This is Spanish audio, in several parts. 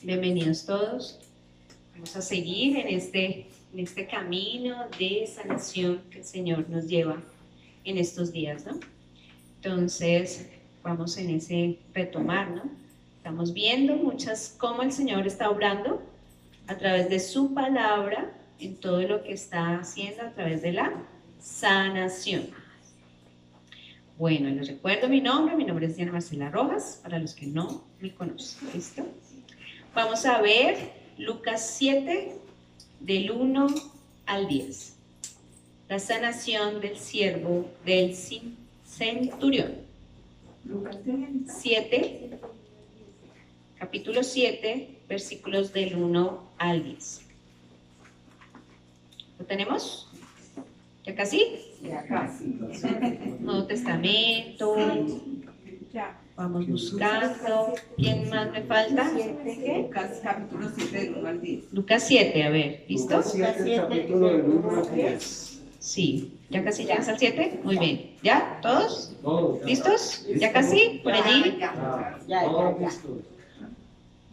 Bienvenidos todos. Vamos a seguir en este camino de sanación que el Señor nos lleva en estos días, ¿no? Entonces, vamos en ese retomar, ¿no? Estamos viendo cómo el Señor está obrando a través de su palabra en todo lo que está haciendo a través de la sanación. Bueno, les recuerdo mi nombre es Diana Marcela Rojas, para los que no me conocen, ¿listo? Vamos a ver Lucas 7, del 1 al 10. La sanación del siervo del centurión. Lucas 7, capítulo 7, versículos del 1 al 10. ¿Lo tenemos? ¿Ya casi? Ya casi. Nuevo Testamento. Ya. Vamos buscando. ¿Quién más me falta? Lucas capítulo 7 del 1 al 10. Lucas 7, a ver, ¿listo? Lucas 7, capítulo del 1 al 10. Sí, ¿ya casi llegas al 7? Muy bien. ¿Ya? ¿Todos? Todos. ¿Listos? ¿Ya casi? ¿Por allí? Todos listos.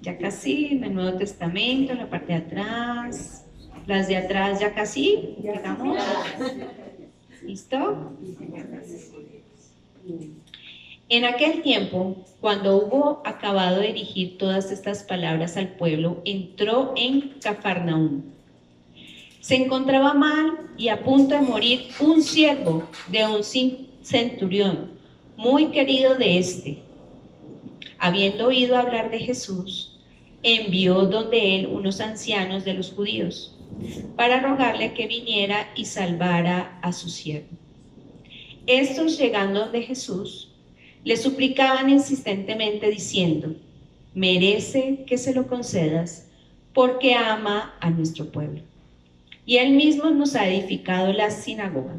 Ya casi, en el Nuevo Testamento, en la parte de atrás. Las de atrás ya casi, digamos. ¿Listo? En aquel tiempo, cuando hubo acabado de dirigir todas estas palabras al pueblo, entró en Cafarnaúm. Se encontraba mal y a punto de morir un siervo de un centurión, muy querido de éste. Habiendo oído hablar de Jesús, envió donde él unos ancianos de los judíos, para rogarle que viniera y salvara a su siervo. Estos, llegando donde Jesús, le suplicaban insistentemente diciendo: merece que se lo concedas, porque ama a nuestro pueblo, y él mismo nos ha edificado la sinagoga.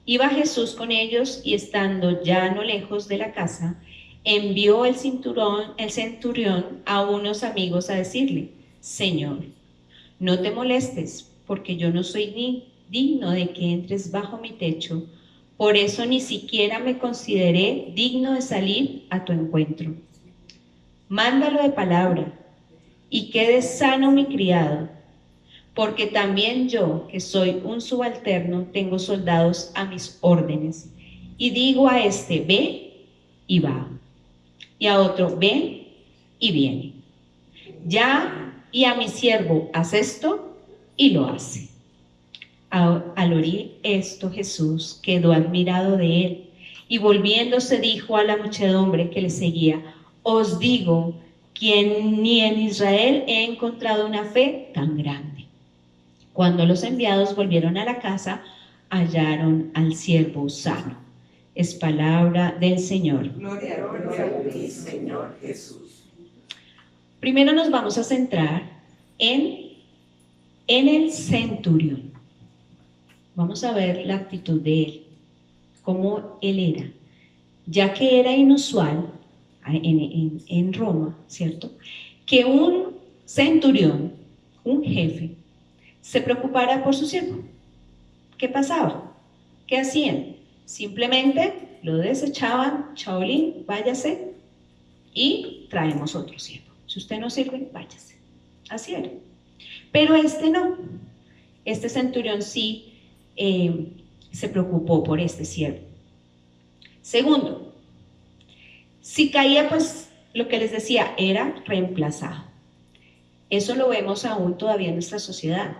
Iba Jesús con ellos, y estando ya no lejos de la casa, envió el centurión a unos amigos a decirle: Señor, no te molestes, porque yo no soy ni digno de que entres bajo mi techo. Por eso ni siquiera me consideré digno de salir a tu encuentro. Mándalo de palabra, y quede sano mi criado, porque también yo, que soy un subalterno, tengo soldados a mis órdenes. Y digo a este: ve, y va, y a otro: ven, y viene. Y a mi siervo: haz esto, y lo hace. Al oír esto, Jesús quedó admirado de él, y volviéndose dijo a la muchedumbre que le seguía: os digo que ni en Israel he encontrado una fe tan grande. Cuando los enviados volvieron a la casa, hallaron al siervo sano. Es palabra del Señor. Gloria a ti, Señor Jesús. Primero nos vamos a centrar en el centurión. Vamos a ver la actitud de él, cómo él era, ya que era inusual en Roma, ¿cierto?, que un centurión, un jefe, se preocupara por su siervo. ¿Qué pasaba? ¿Qué hacían? Simplemente lo desechaban: chaolín, váyase, y traemos otro siervo. Si usted no sirve, váyase. Así era. Pero este no. Este centurión sí se preocupó por este siervo. Segundo, si caía, pues lo que les decía, era reemplazado. Eso lo vemos aún todavía en nuestra sociedad.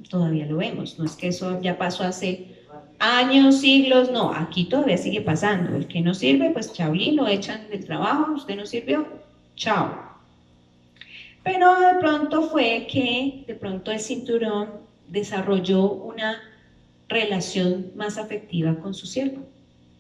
Todavía lo vemos. No es que eso ya pasó hace años, siglos, no. Aquí todavía sigue pasando. El que no sirve, pues chaolín, lo echan del trabajo. Usted no sirvió, chao. Pero de pronto fue que el cinturón desarrolló una relación más afectiva con su siervo,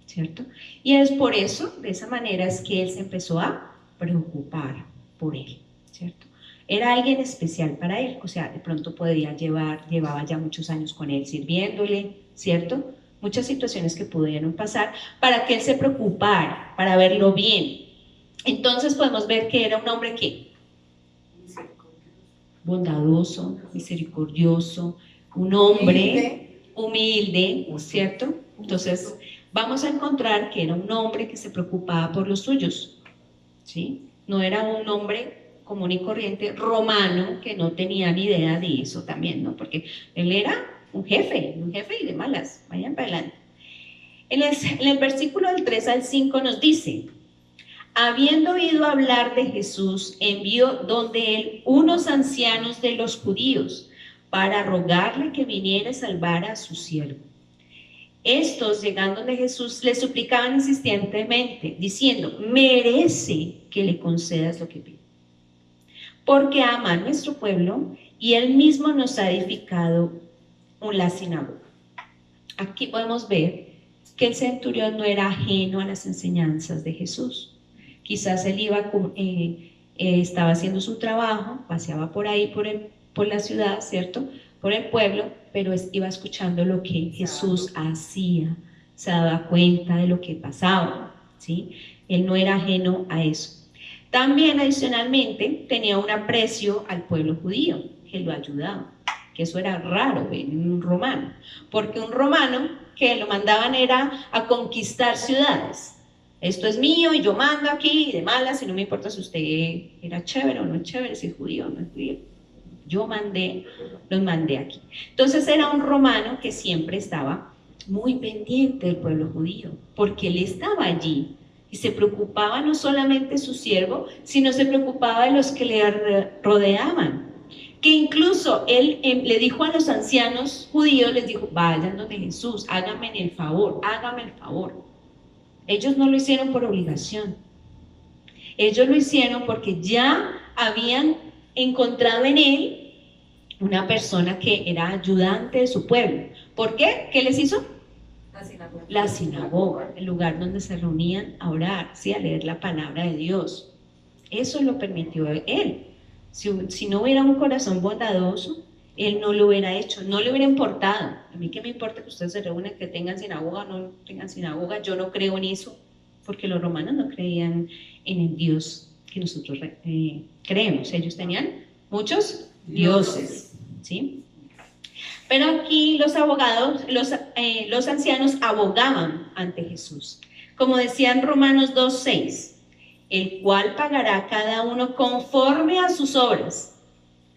¿cierto? Y es por eso, de esa manera, es que él se empezó a preocupar por él, ¿cierto? Era alguien especial para él, o sea, de pronto llevaba ya muchos años con él sirviéndole, ¿cierto? Muchas situaciones que pudieron pasar para que él se preocupara, para verlo bien. Entonces podemos ver que era un hombre que bondadoso, misericordioso, un hombre humilde, ¿cierto? Entonces vamos a encontrar que era un hombre que se preocupaba por los suyos, ¿sí? no era un hombre común y corriente romano que no tenía ni idea de eso también, ¿no? Porque él era un jefe y de malas, vayan para adelante. En el versículo del 3 al 5 nos dice: habiendo oído hablar de Jesús, envió donde él unos ancianos de los judíos para rogarle que viniera a salvar a su siervo. Estos, llegando de Jesús, le suplicaban insistentemente, diciendo: merece que le concedas lo que pide, porque ama a nuestro pueblo y él mismo nos ha edificado la sinagoga. Aquí podemos ver que el centurión no era ajeno a las enseñanzas de Jesús. Quizás él estaba haciendo su trabajo, paseaba por ahí, por la ciudad, ¿cierto?, por el pueblo, pero iba escuchando lo que Jesús hacía, se daba cuenta de lo que pasaba, ¿sí? Él no era ajeno a eso. También, adicionalmente, tenía un aprecio al pueblo judío, que lo ayudaba, que eso era raro en un romano, porque un romano que lo mandaban era a conquistar ciudades. Esto es mío y yo mando aquí y de malas, y no me importa si usted era chévere o no es chévere, si es judío o no es judío. Yo los mandé aquí. Entonces era un romano que siempre estaba muy pendiente del pueblo judío, porque él estaba allí y se preocupaba no solamente de su siervo, sino se preocupaba de los que le rodeaban. Que incluso él le dijo a los ancianos judíos, les dijo: vayan donde Jesús, háganme el favor. Ellos no lo hicieron por obligación, ellos lo hicieron porque ya habían encontrado en él una persona que era ayudante de su pueblo. ¿Por qué? ¿Qué les hizo? La sinagoga, el lugar donde se reunían a orar, ¿sí?, a leer la palabra de Dios. Eso lo permitió él. Si no hubiera un corazón bondadoso, él no lo hubiera hecho, no le hubiera importado. A mí qué me importa que ustedes se reúnan, que tengan sinagoga o no tengan sinagoga. Yo no creo en eso, porque los romanos no creían en el Dios que nosotros creemos. Ellos tenían muchos dioses, ¿sí? Pero aquí los ancianos abogaban ante Jesús, como decía en Romanos 2:6, el cual pagará a cada uno conforme a sus obras.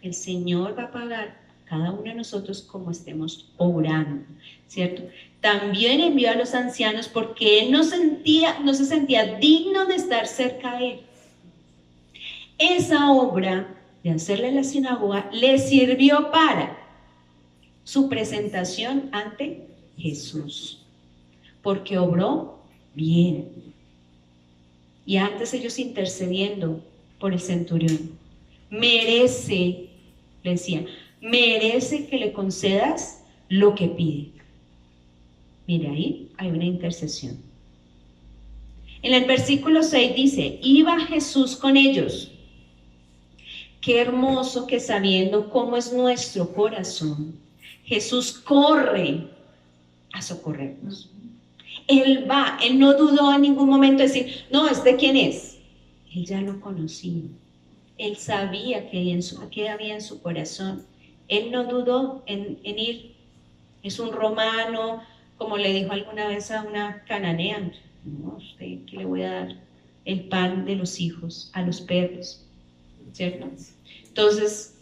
El Señor va a pagar a cada uno de nosotros como estemos obrando, ¿cierto? También envió a los ancianos porque él no se sentía digno de estar cerca de él. Esa obra de hacerle la sinagoga le sirvió para su presentación ante Jesús, porque obró bien. Y antes ellos intercediendo por el centurión: merece, le decía, merece que le concedas lo que pide. Mire, ahí hay una intercesión. En el versículo 6 dice: iba Jesús con ellos. Qué hermoso que, sabiendo cómo es nuestro corazón, Jesús corre a socorrernos. Él no dudó en ningún momento de decir: no, ¿este quién es? Él ya lo conocía. Él sabía qué había en su corazón. Él no dudó en ir. Es un romano, como le dijo alguna vez a una cananea: no, ¿usted qué le voy a dar? El pan de los hijos a los perros, ¿cierto? Entonces,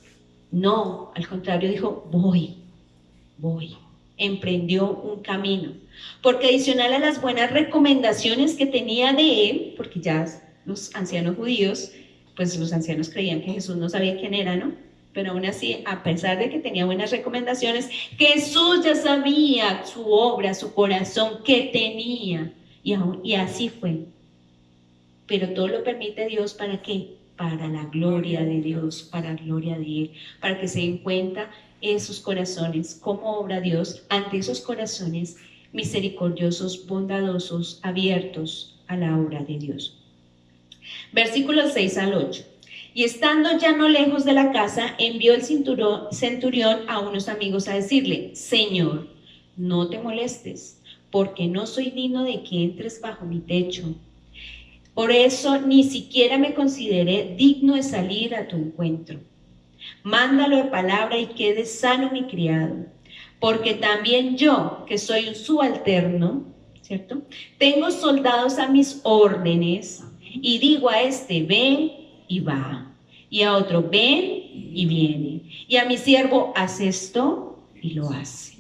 no, al contrario, dijo: voy. Emprendió un camino, porque adicional a las buenas recomendaciones que tenía de él, porque ya los ancianos judíos, pues los ancianos creían que Jesús no sabía quién era, ¿no? Pero aún así, a pesar de que tenía buenas recomendaciones, Jesús ya sabía su obra, su corazón, que tenía, y así fue. Pero todo lo permite Dios, ¿para qué? Para la gloria de Dios, para la gloria de Él, para que se den cuenta esos corazones, cómo obra Dios ante esos corazones misericordiosos, bondadosos, abiertos a la obra de Dios. Versículos 6 al 8. Y estando ya no lejos de la casa, envió el centurión a unos amigos a decirle: Señor, no te molestes, porque no soy digno de que entres bajo mi techo. Por eso ni siquiera me consideré digno de salir a tu encuentro. Mándalo de palabra y quede sano mi criado, porque también yo, que soy un subalterno, ¿cierto?, tengo soldados a mis órdenes, Y digo a este, ven y va. Y a otro, ven y viene. Y a mi siervo, haz esto y lo hace.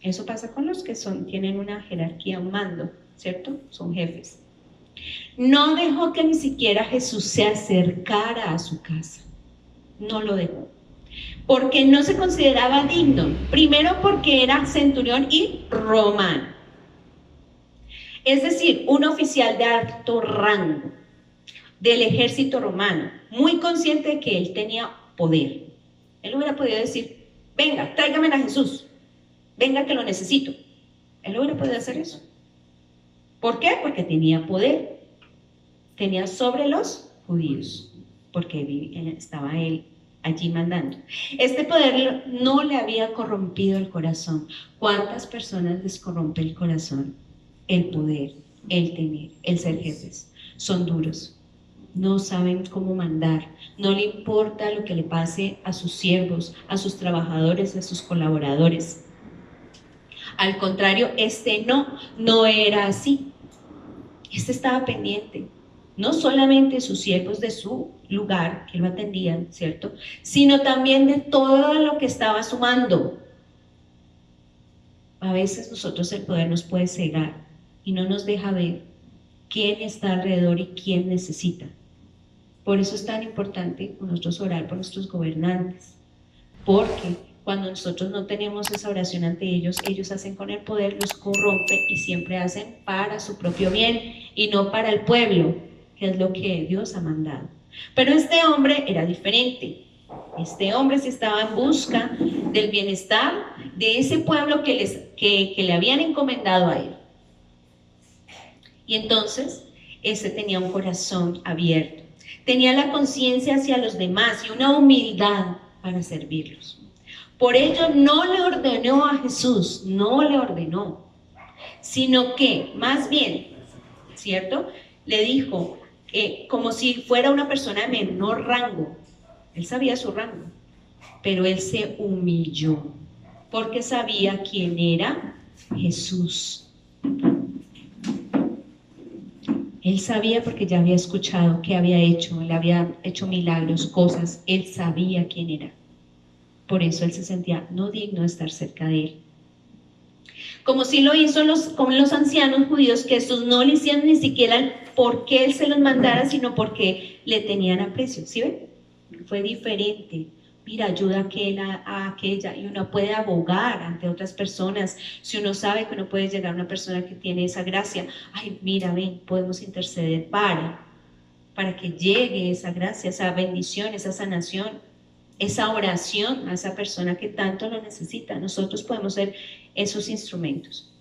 Eso pasa con los que tienen una jerarquía, un mando, ¿cierto? Son jefes. No dejó que ni siquiera Jesús se acercara a su casa. No lo dejó. Porque no se consideraba digno. Primero porque era centurión y romano. Es decir, un oficial de alto rango del ejército romano, muy consciente de que él tenía poder. Él hubiera podido decir, venga, tráigame a Jesús, venga que lo necesito. Él hubiera podido hacer eso. ¿Por qué? Porque tenía poder, tenía sobre los judíos, porque estaba él allí mandando. Este poder no le había corrompido el corazón. ¿Cuántas personas les corrompe el corazón? El poder, el tener, el ser jefes. Son duros. No saben cómo mandar, no le importa lo que le pase a sus siervos, a sus trabajadores, a sus colaboradores. Al contrario, no era así. Este estaba pendiente, no solamente sus siervos de su lugar, que lo atendían, ¿cierto? Sino también de todo lo que estaba sumando. A veces nosotros el poder nos puede cegar y no nos deja ver quién está alrededor y quién necesita. Por eso es tan importante nosotros orar por nuestros gobernantes, porque cuando nosotros no tenemos esa oración ante ellos, ellos hacen con el poder, los corrompe y siempre hacen para su propio bien y no para el pueblo, que es lo que Dios ha mandado. Pero este hombre era diferente. Este hombre sí estaba en busca del bienestar de ese pueblo que le habían encomendado a él. Y entonces, ese tenía un corazón abierto. Tenía la conciencia hacia los demás y una humildad para servirlos. Por ello no le ordenó a Jesús, no le ordenó, sino que más bien, ¿cierto? Le dijo, como si fuera una persona de menor rango. Él sabía su rango, pero él se humilló porque sabía quién era Jesús. Él sabía porque ya había escuchado qué había hecho, él había hecho milagros, cosas, él sabía quién era. Por eso él se sentía no digno de estar cerca de él. Como si lo hizo con los ancianos judíos, que estos no le hicieron ni siquiera porque él se los mandara, sino porque le tenían aprecio. ¿Sí ven? Fue diferente. Mira, ayuda a aquella, y uno puede abogar ante otras personas. Si uno sabe que uno puede llegar a una persona que tiene esa gracia, ay, mira, ven, podemos interceder para que llegue esa gracia, esa bendición, esa sanación, esa oración a esa persona que tanto lo necesita. Nosotros podemos ser esos instrumentos.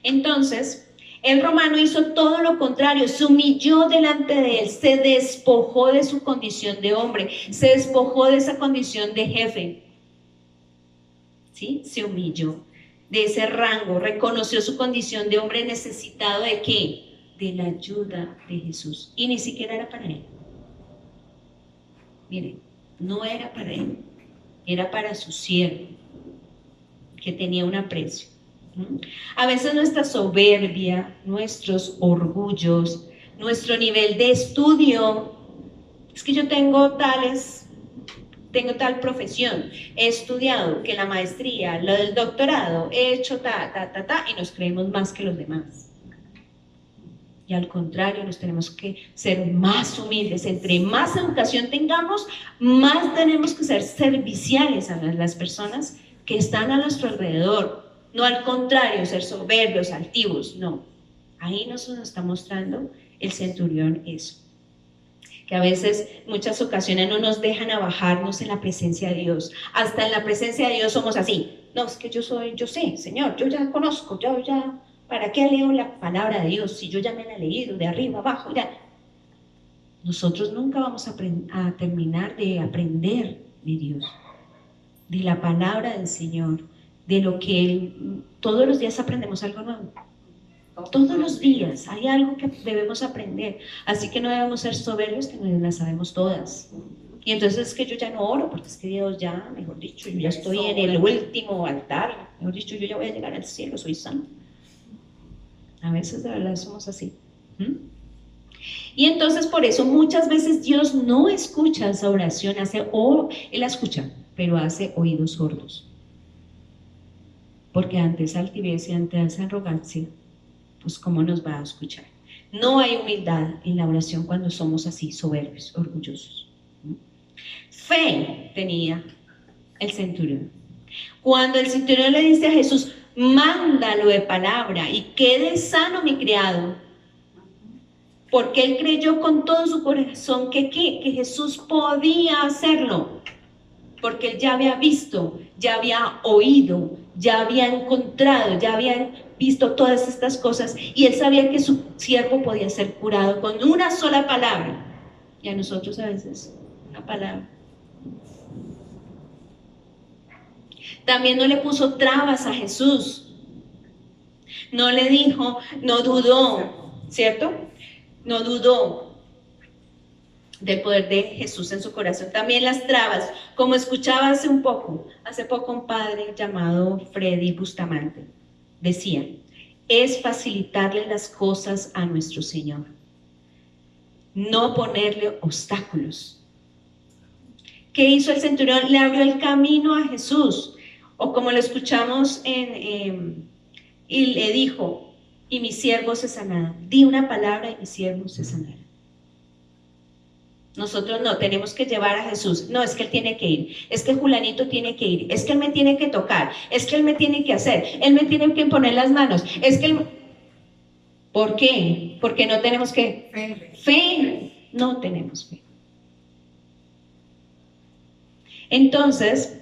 Entonces, el romano hizo todo lo contrario, se humilló delante de él, se despojó de su condición de hombre, se despojó de esa condición de jefe. ¿Sí? Se humilló de ese rango, reconoció su condición de hombre necesitado ¿de qué? De la ayuda de Jesús. Y ni siquiera era para él. Miren, no era para él, era para su siervo, que tenía un aprecio. A veces nuestra soberbia, nuestros orgullos, nuestro nivel de estudio, es que yo tengo tal profesión, he estudiado, que la maestría, lo del doctorado, he hecho y nos creemos más que los demás. Y al contrario, nos tenemos que ser más humildes. Entre más educación tengamos, más tenemos que ser serviciales a las personas que están a nuestro alrededor. No al contrario, ser soberbios, altivos, no. Ahí nos está mostrando el centurión eso. Que a veces, muchas ocasiones no nos dejan abajarnos en la presencia de Dios. Hasta en la presencia de Dios somos así. No, es que yo sé, Señor, yo ya conozco, yo ya, ¿para qué leo la palabra de Dios si yo ya me la he leído de arriba abajo? Ya. Nosotros nunca vamos a terminar de aprender de Dios, de la palabra del Señor, de lo que Él, todos los días aprendemos algo nuevo. Todos los días hay algo que debemos aprender. Así que no debemos ser soberbios, que no las sabemos todas. Y entonces es que yo ya no oro, porque es que Dios ya, mejor dicho, yo ya estoy en el último altar. Mejor dicho, yo ya voy a llegar al cielo, soy santo. A veces de verdad somos así. ¿Mm? Y entonces por eso muchas veces Dios no escucha esa oración, Él la escucha, pero hace oídos sordos. Porque ante esa altivez y ante esa arrogancia, pues ¿cómo nos va a escuchar? No hay humildad en la oración cuando somos así, soberbios, orgullosos. Fe tenía el centurión. Cuando el centurión le dice a Jesús, mándalo de palabra y quede sano mi criado, porque él creyó con todo su corazón que Jesús podía hacerlo, porque él ya había visto, ya había oído, ya había encontrado, ya había visto todas estas cosas, y él sabía que su siervo podía ser curado con una sola palabra. Y a nosotros a veces una palabra. También no le puso trabas a Jesús, no le dijo, no dudó, ¿cierto? No dudó del poder de Jesús en su corazón. También las trabas, como escuchaba hace poco un padre llamado Freddy Bustamante, decía, es facilitarle las cosas a nuestro Señor, no ponerle obstáculos. ¿Qué hizo el centurión? Le abrió el camino a Jesús, o como lo escuchamos y le dijo, y mi siervo se sanará. Di una palabra y mi siervo se sanará. Nosotros no, tenemos que llevar a Jesús. No, es que él tiene que ir, es que Julanito tiene que ir, es que él me tiene que tocar, es que él me tiene que hacer, él me tiene que poner las manos, es que él... ¿Por qué? Porque no tenemos que... Fe. No tenemos fe. Entonces,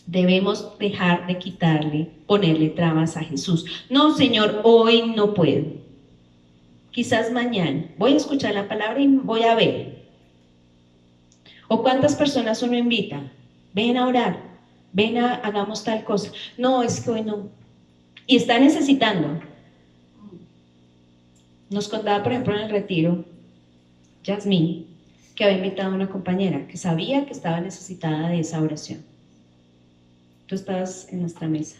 debemos dejar de ponerle trabas a Jesús. No, Señor, hoy no puedo. Quizás mañana. Voy a escuchar la palabra y voy a ver. ¿O cuántas personas uno invita? Ven a orar, hagamos tal cosa. No, es que hoy no. Y está necesitando. Nos contaba, por ejemplo, en el retiro, Yasmín, que había invitado a una compañera que sabía que estaba necesitada de esa oración. Tú estabas en nuestra mesa.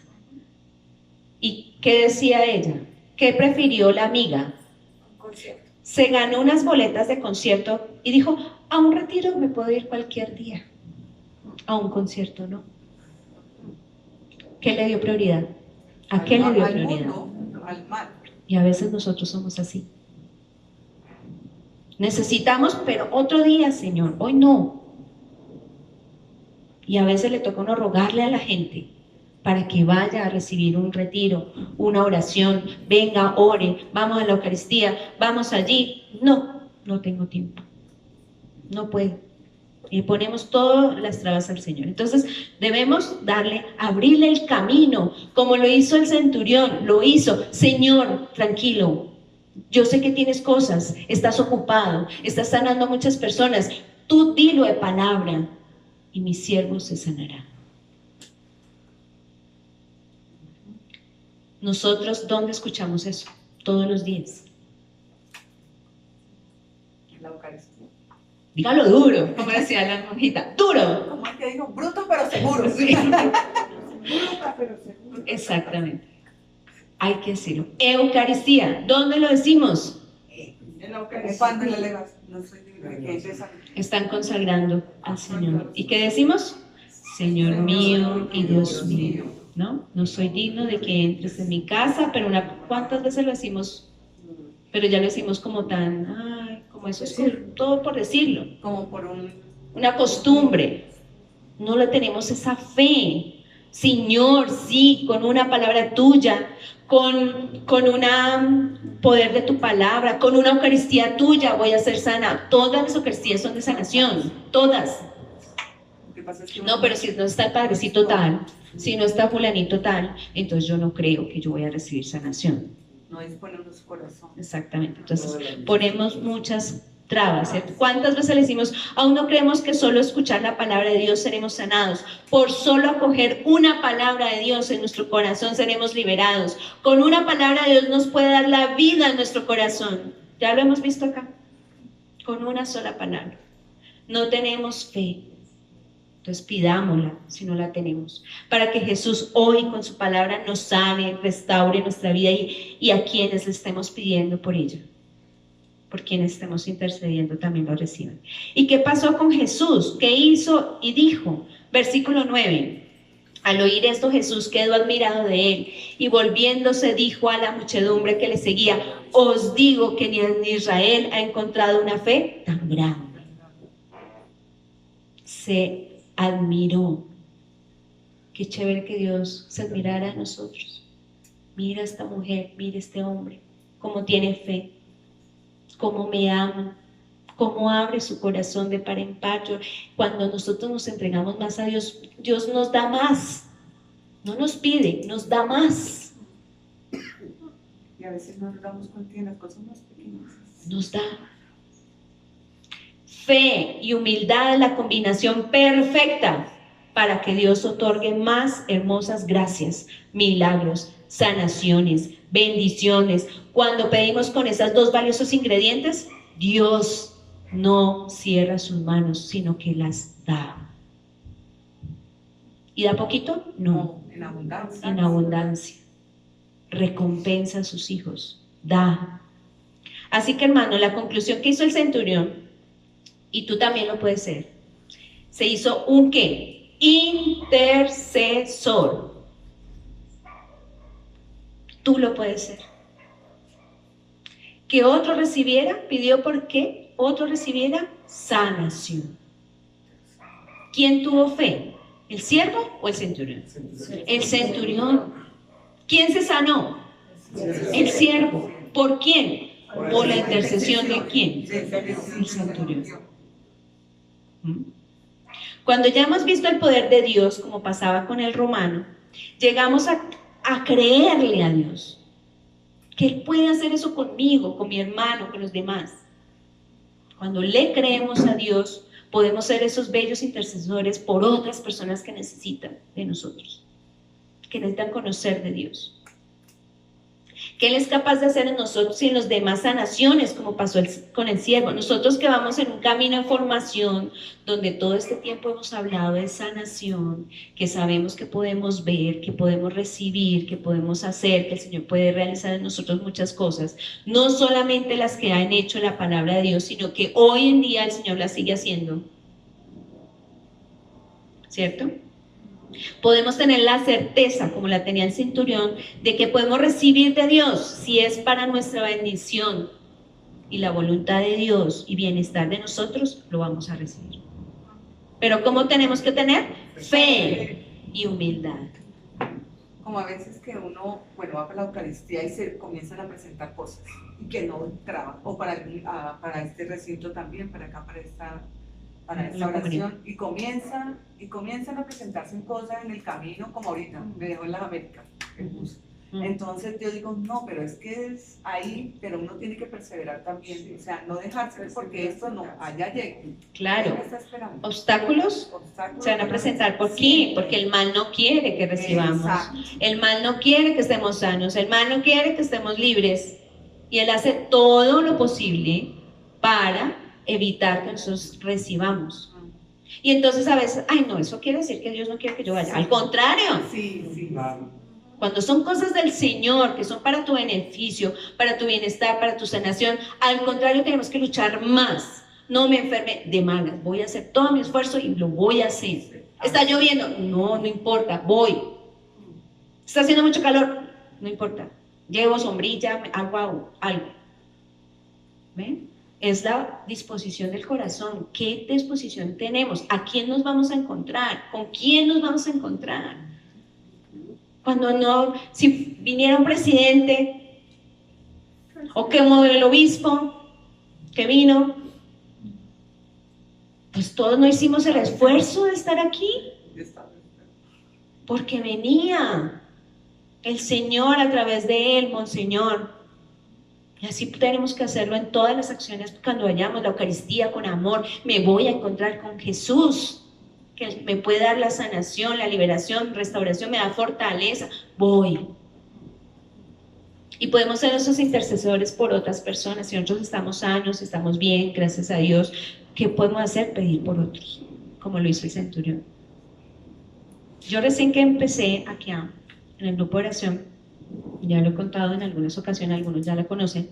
¿Y qué decía ella? ¿Qué prefirió la amiga? Concierto. Se ganó unas boletas de concierto y dijo, a un retiro me puedo ir cualquier día, a un concierto no. ¿Qué le dio prioridad? ¿A qué le dio prioridad? Mundo, al mal. Y a veces nosotros somos así. Necesitamos, pero otro día, Señor, hoy no. Y a veces le toca a uno rogarle a la gente para que vaya a recibir un retiro, una oración, venga, ore, vamos a la Eucaristía, vamos allí. No tengo tiempo, no puedo. Y ponemos todas las trabas al Señor. Entonces debemos abrirle el camino, como lo hizo el centurión, lo hizo. Señor, tranquilo, yo sé que tienes cosas, estás ocupado, estás sanando a muchas personas, tú dilo de palabra y mi siervo se sanará. Nosotros, ¿dónde escuchamos eso? Todos los días. En la Eucaristía. Dígalo duro, como decía la monjita, duro. Como el que dijo, bruto pero seguro. Sí. Bruta pero seguro. Exactamente. Hay que decirlo. Eucaristía, ¿dónde lo decimos? En la Eucaristía. Cuando le elevas, no soy digno de que entres a mí. Están consagrando al Señor. ¿Y qué decimos? Señor mío y Dios mío. ¿No? No soy digno de que entres en mi casa, pero ¿cuántas veces lo decimos? Pero ya lo decimos como como eso es todo por decirlo. Como por una costumbre. No le tenemos esa fe. Señor, sí, con una palabra tuya, con un poder de tu palabra, con una Eucaristía tuya voy a ser sana. Todas las Eucaristías son de sanación, todas. No, pero si no está el Padrecito tal, si no está fulanito tal, entonces yo no creo que yo voy a recibir sanación. No es ponernos corazón. Exactamente, entonces ponemos muchas trabas, ¿cierto? ¿Cuántas veces le decimos, aún no creemos que solo escuchar la palabra de Dios seremos sanados? Por solo acoger una palabra de Dios en nuestro corazón seremos liberados. Con una palabra de Dios nos puede dar la vida en nuestro corazón. Ya lo hemos visto acá. Con una sola palabra. No tenemos fe. Entonces pidámosla si no la tenemos, para que Jesús hoy con su palabra nos sane, restaure nuestra vida y a quienes le estemos pidiendo por ella. por quien estemos intercediendo también lo reciban. ¿Y qué pasó con Jesús? ¿Qué hizo y dijo? Versículo 9. Al oír esto, Jesús quedó admirado de él y volviéndose dijo a la muchedumbre que le seguía: os digo que ni en Israel ha encontrado una fe tan grande. Se admiró. Qué chévere que Dios se admirara a nosotros. Mira a esta mujer, mira a este hombre, cómo tiene fe, cómo me ama, cómo abre su corazón de par en par. Cuando nosotros nos entregamos más a Dios, Dios nos da más. No nos pide, nos da más. Y a veces no nos damos cuenta de las cosas más pequeñas. Nos da. Fe y humildad es la combinación perfecta para que Dios otorgue más hermosas gracias, milagros, sanaciones, bendiciones. Cuando pedimos con esas dos valiosos ingredientes, Dios no cierra sus manos, sino que las da. ¿Y da poquito? No. En abundancia. En abundancia. Recompensa a sus hijos. Da. Así que, hermano, la conclusión que hizo el centurión, y tú también lo puedes ser, se hizo un ¿qué? Intercesor. Tú lo puedes ser. Que otro recibiera, pidió por qué otro recibiera sanación. ¿Quién tuvo fe? ¿El siervo o el centurión? El centurión. ¿Quién se sanó? El siervo. ¿Por quién? Por la intercesión de quién? El centurión. Cuando ya hemos visto el poder de Dios, como pasaba con el romano, llegamos a creerle a Dios, que Él puede hacer eso conmigo, con mi hermano, con los demás. Cuando le creemos a Dios, podemos ser esos bellos intercesores por otras personas que necesitan de nosotros, que necesitan conocer de Dios. ¿Qué Él es capaz de hacer en nosotros y en los demás sanaciones, como pasó con el siervo? Nosotros que vamos en un camino de formación, donde todo este tiempo hemos hablado de sanación, que sabemos que podemos ver, que podemos recibir, que podemos hacer, que el Señor puede realizar en nosotros muchas cosas, no solamente las que han hecho la palabra de Dios, sino que hoy en día el Señor las sigue haciendo. ¿Cierto? Podemos tener la certeza, como la tenía el centurión, de que podemos recibir de Dios si es para nuestra bendición y la voluntad de Dios y bienestar de nosotros, lo vamos a recibir. Pero ¿cómo tenemos que tener? Fe y humildad. Como a veces que uno, va para la Eucaristía y se comienzan a presentar cosas y que no entraban, o para este recinto también, para acá, para esta oración, y comienzan a presentarse cosas en el camino, como ahorita me dejó en las Américas, entonces yo digo, no, pero es que es ahí, pero uno tiene que perseverar también, o sea, no dejarse porque esto no, allá llegue. Claro, obstáculos se van a presentar. ¿Por qué? Porque el mal no quiere que recibamos. Exacto. El mal no quiere que estemos sanos, el mal no quiere que estemos libres, y Él hace todo lo posible para evitar que nosotros recibamos. Y entonces a veces, no, eso quiere decir que Dios no quiere que yo vaya. Al contrario. Sí. Cuando son cosas del Señor, que son para tu beneficio, para tu bienestar, para tu sanación, al contrario, tenemos que luchar más. No me enferme de malas, voy a hacer todo mi esfuerzo y lo voy a hacer. ¿Está lloviendo? No importa, voy. ¿Está haciendo mucho calor? No importa. Llevo sombrilla, agua, algo. ¿Ven? Es la disposición del corazón. ¿Qué disposición tenemos? ¿A quién nos vamos a encontrar? ¿Con quién nos vamos a encontrar? Cuando no, si viniera un presidente, o como el obispo que vino, pues todos no hicimos el esfuerzo de estar aquí, porque venía el Señor a través de él, Monseñor. Y así tenemos que hacerlo en todas las acciones cuando vayamos, la Eucaristía con amor. Me voy a encontrar con Jesús, que me puede dar la sanación, la liberación, restauración, me da fortaleza. Voy. Y podemos ser esos intercesores por otras personas. Si nosotros estamos sanos, estamos bien, gracias a Dios, ¿qué podemos hacer? Pedir por otros, como lo hizo el centurión. Yo recién que empecé aquí en el grupo de oración, ya lo he contado en algunas ocasiones, algunos ya la conocen,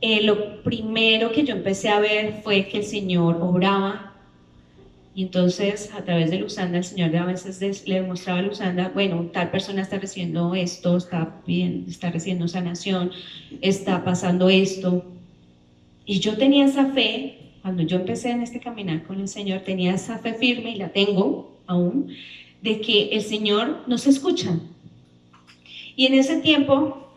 lo primero que yo empecé a ver fue que el Señor obraba. Y entonces, a través de Lusanda, el Señor a veces le mostraba a Lusanda, bueno, tal persona está recibiendo esto, está bien, está recibiendo sanación, está pasando esto. Y yo tenía esa fe, cuando yo empecé en este caminar con el Señor, tenía esa fe firme, y la tengo aún, de que el Señor nos escucha. Y en ese tiempo,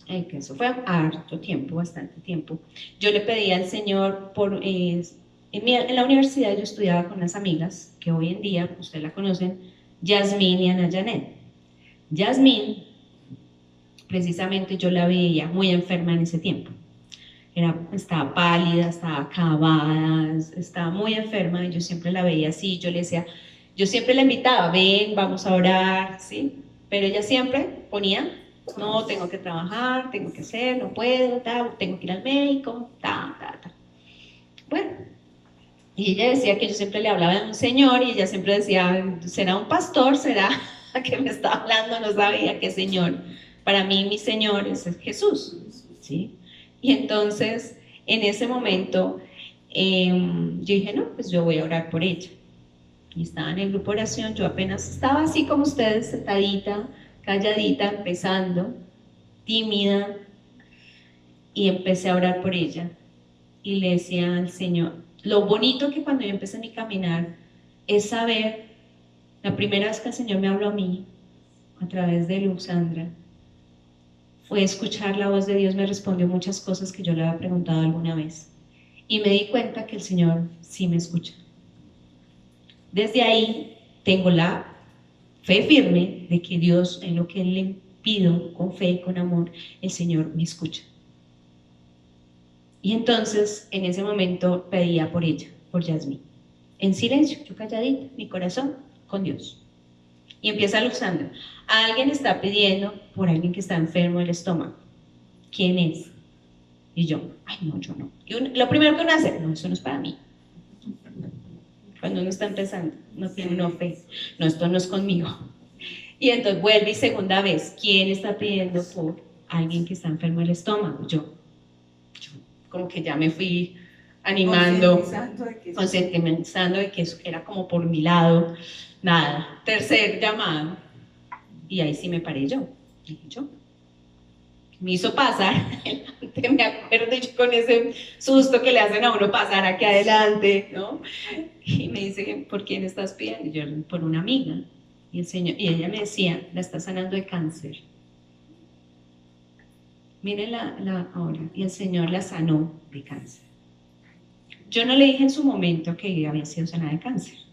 que eso fue harto tiempo, bastante tiempo, yo le pedí al Señor en la universidad yo estudiaba con unas amigas, que hoy en día, ustedes la conocen, Yasmín y Ana Janet. Yasmín, precisamente yo la veía muy enferma en ese tiempo. Estaba pálida, estaba acabada, estaba muy enferma, y yo siempre la veía así. Yo le decía, yo siempre la invitaba, ven, vamos a orar, ¿sí? Pero ella siempre ponía, no, tengo que trabajar, tengo que hacer, no puedo, tengo que ir al médico, Bueno, y ella decía que yo siempre le hablaba de un señor, y ella siempre decía, ¿será un pastor? ¿Será que me está hablando? No sabía qué señor. Para mí, mi Señor es Jesús, ¿sí? Y entonces, en ese momento, yo dije, no, pues yo voy a orar por ella. Y estaba en el grupo de oración, yo apenas estaba así como ustedes, sentadita, calladita, empezando, tímida, y empecé a orar por ella. Y le decía al Señor, lo bonito que cuando yo empecé mi caminar es saber, la primera vez que el Señor me habló a mí, a través de Luxandra, fue escuchar la voz de Dios. Me respondió muchas cosas que yo le había preguntado alguna vez. Y me di cuenta que el Señor sí me escucha. Desde ahí tengo la fe firme de que Dios, en lo que le pido, con fe, con amor, el Señor me escucha. Y entonces, en ese momento, pedía por ella, por Yasmín. En silencio, yo calladita, mi corazón con Dios. Y empieza Luxandra. Alguien está pidiendo por alguien que está enfermo del estómago. ¿Quién es? Y yo, ay no, yo no. Y lo primero que uno hace, no, eso no es para mí. Cuando uno está empezando, no tiene una fe. No, esto no es conmigo. Y entonces vuelve y segunda vez, ¿quién está pidiendo por alguien que está enfermo del estómago? Yo como que ya me fui animando, concientizando de que eso era como por mi lado. Nada, tercer llamado, y ahí sí me paré yo. Dije yo, me hizo pasar adelante, me acuerdo yo con ese susto que le hacen a uno pasar aquí adelante, ¿no? Y me dice, ¿por quién estás pidiendo? Y yo, por una amiga. Y ella me decía, la está sanando de cáncer. Miren la ahora, y el Señor la sanó de cáncer. Yo no le dije en su momento que había sido sanada de cáncer.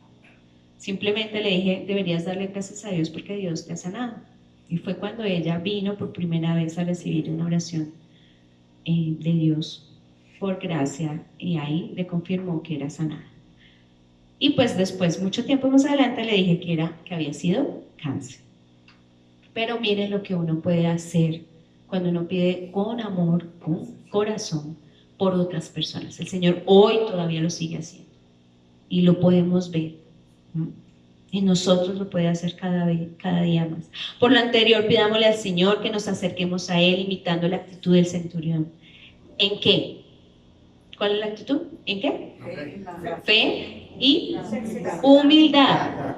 Simplemente le dije, deberías darle gracias a Dios porque Dios te ha sanado. Y fue cuando ella vino por primera vez a recibir una oración de Dios por gracia, y ahí le confirmó que era sanada. Y pues después, mucho tiempo más adelante, le dije que había sido cáncer. Pero miren lo que uno puede hacer cuando uno pide con amor, con corazón, por otras personas. El Señor hoy todavía lo sigue haciendo, y lo podemos ver. Y nosotros lo puede hacer cada día más. Por lo anterior, pidámosle al Señor que nos acerquemos a Él imitando la actitud del centurión. ¿En qué? ¿Cuál es la actitud? ¿En qué? Fe y humildad.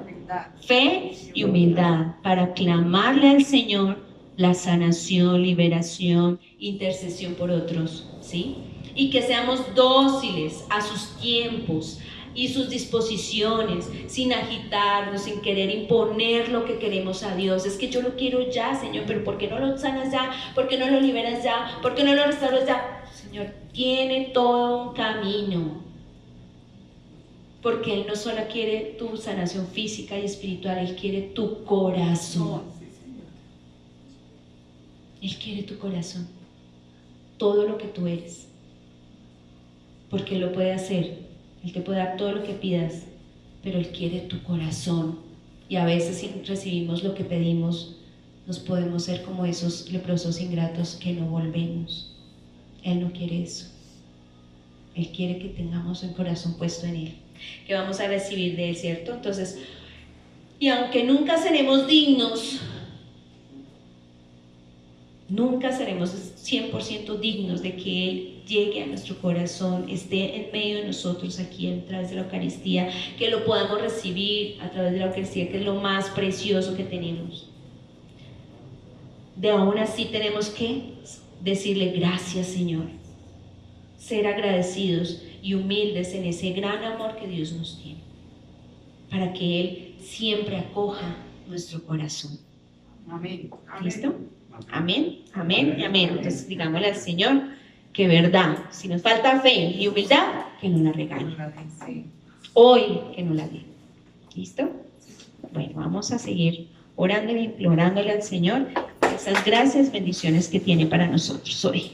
Fe y humildad para clamarle al Señor la sanación, liberación, intercesión por otros, ¿sí? Y que seamos dóciles a sus tiempos y sus disposiciones, sin agitarnos, sin querer imponer lo que queremos a Dios. Es que yo lo quiero ya, Señor, pero ¿por qué no lo sanas ya? ¿Por qué no lo liberas ya? ¿Por qué no lo restauras ya? Señor, tiene todo un camino, porque Él no solo quiere tu sanación física y espiritual, Él quiere tu corazón. Él quiere tu corazón, todo lo que tú eres, porque Él lo puede hacer. Él te puede dar todo lo que pidas, pero Él quiere tu corazón. Y a veces, si recibimos lo que pedimos, nos podemos ser como esos leprosos ingratos que no volvemos. Él no quiere eso. Él quiere que tengamos el corazón puesto en Él, que vamos a recibir de Él, ¿cierto? Entonces, y aunque nunca seremos dignos, nunca seremos 100% dignos de que Él llegue a nuestro corazón, esté en medio de nosotros aquí a través de la Eucaristía, que lo podamos recibir a través de la Eucaristía, que es lo más precioso que tenemos. De aún así tenemos que decirle gracias, Señor, ser agradecidos y humildes en ese gran amor que Dios nos tiene, para que Él siempre acoja nuestro corazón. Amén. ¿Listo? Amén, amén y amén. Entonces digámosle al Señor que verdad, si nos falta fe y humildad, que no la regale. Sí. Hoy que no la dé. ¿Listo? Bueno, vamos a seguir orando y implorándole al Señor esas gracias, bendiciones que tiene para nosotros hoy.